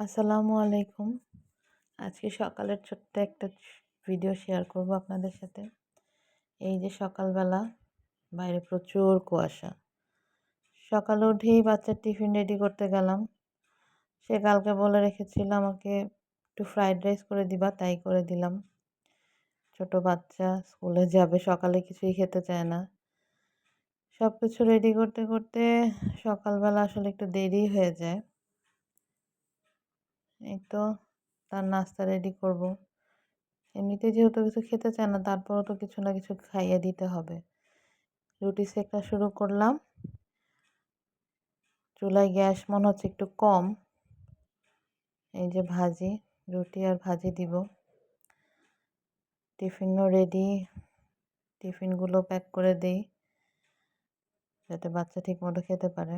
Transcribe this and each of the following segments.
আসসালামু আলাইকুম। আজকে সকালের ছোট্ট একটা ভিডিও শেয়ার করব আপনাদের সাথে। এই যে সকালবেলা বাইরে প্রচুর কুয়াশা। সকালে উঠেই বাচ্চার টিফিন রেডি করতে গেলাম। সে কালকে বলে রেখেছিল আমাকে একটু ফ্রাইড রাইস করে দিবা, তাই করে দিলাম। ছোট বাচ্চা স্কুলে যাবে, সকালে কিছুই খেতে চায় না। সবকিছু রেডি করতে করতে সকালবেলা আসলে একটু দেরি হয়ে যায়। এই তো তার নাস্তা রেডি করব। এমনিতে যেহেতু কিছু খেতে চায় না, তারপরেও তো কিছু না কিছু খাইয়ে দিতে হবে। রুটি সেঁকা শুরু করলাম। চুলায় গ্যাস মনে হচ্ছে একটু কম। এই যে ভাজি, রুটি আর ভাজি দিব। টিফিনও রেডি, টিফিনগুলো প্যাক করে দেই যাতে বাচ্চা ঠিক মতো খেতে পারে।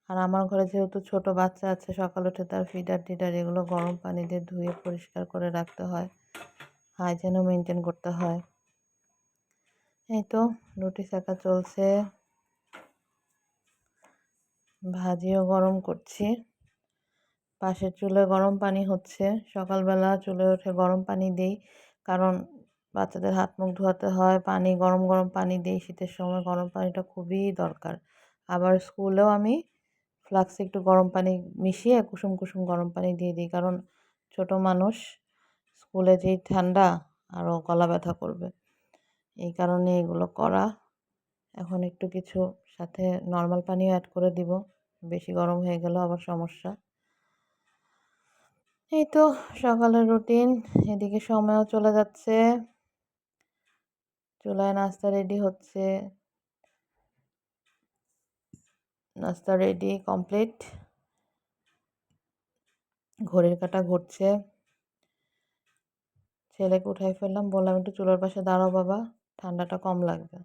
আর আমার ঘরে যেহেতু ছোট বাচ্চা আছে, সকাল উঠে তার ফিডার টিডার এগুলো গরম পানি দিয়ে ধুয়ে পরিষ্কার করে রাখতে হয়, হাইজিনও মেনটেন করতে হয়। এই তো রুটি সেঁকা চলছে, ভাজিও গরম করছি। পাশের চুলায় গরম পানি হচ্ছে। সকালবেলা চুলে উঠে গরম পানি দেই, কারণ বাচ্চাদের হাত মুখ ধোয়াতে হয়। পানি গরম গরম পানি দিই, শীতের সময় গরম পানিটা খুবই দরকার। আবার স্কুলেও আমি ফ্লাক্সে একটু গরম পানি মিশিয়ে কুসুম কুসুম গরম পানি দিয়ে দিই, কারণ ছোট মানুষ, স্কুলে যেই ঠান্ডা, আরও গলা ব্যথা করবে। এই কারণে এগুলো করা। এখন একটু কিছু সাথে নর্মাল পানিও অ্যাড করে দিব, বেশি গরম হয়ে গেলেও আবার সমস্যা। এই তো সকালের রুটিন। এদিকে সময়ও চলে যাচ্ছে, চুলায় নাস্তা রেডি হচ্ছে। নাস্তা রেডি কমপ্লিট। ঘড়ির কাঁটা ঘুরছে। ছেলেকে উঠাই ফেললাম, বললাম একটু চুলার পাশে দাঁড়াও বাবা, ঠান্ডাটা কম লাগবে।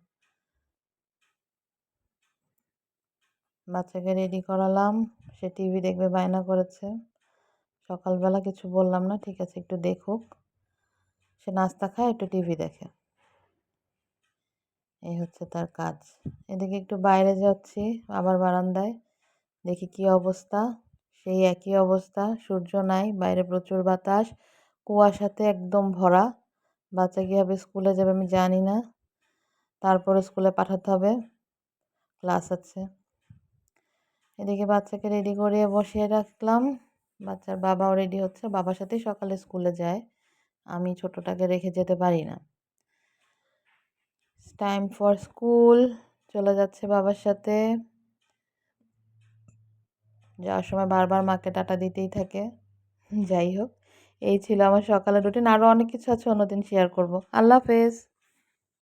বাচ্চাকে রেডি করালাম, সে টিভি দেখবে বায়না করেছে। সকালবেলা কিছু বললাম না, ঠিক আছে একটু দেখুক। সে নাস্তা খায়, একটু টিভি দেখে, এই হচ্ছে তার কাজ। এদিকে একটু বাইরে যাচ্ছি, আবার বারান্দায়, দেখি কি অবস্থা। সেই একই অবস্থা, সূর্য নাই, বাইরে প্রচুর বাতাস, কুয়াশাতে একদম ভরা। বাচ্চা কীভাবে স্কুলে যাবে আমি জানি না। তারপরে স্কুলে পাঠাতে হবে, ক্লাস আছে। এদিকে বাচ্চাকে রেডি করিয়ে বসিয়ে রাখলাম। বাচ্চার বাবাও রেডি হচ্ছে, বাবার সাথেই সকালে স্কুলে যায়, আমি ছোটটাকে রেখে যেতে পারি না। টাইম ফর স্কুল, চলে যাচ্ছে বাবার সাথে। যাওয়ার সময় বারবার মাকে টাটা দিতেই থাকে। যাই হোক, এই ছিল আমার সকালের রুটিন। আরও অনেক কিছু আছে, অন্যদিন শেয়ার করব। আল্লাহ হাফেজ।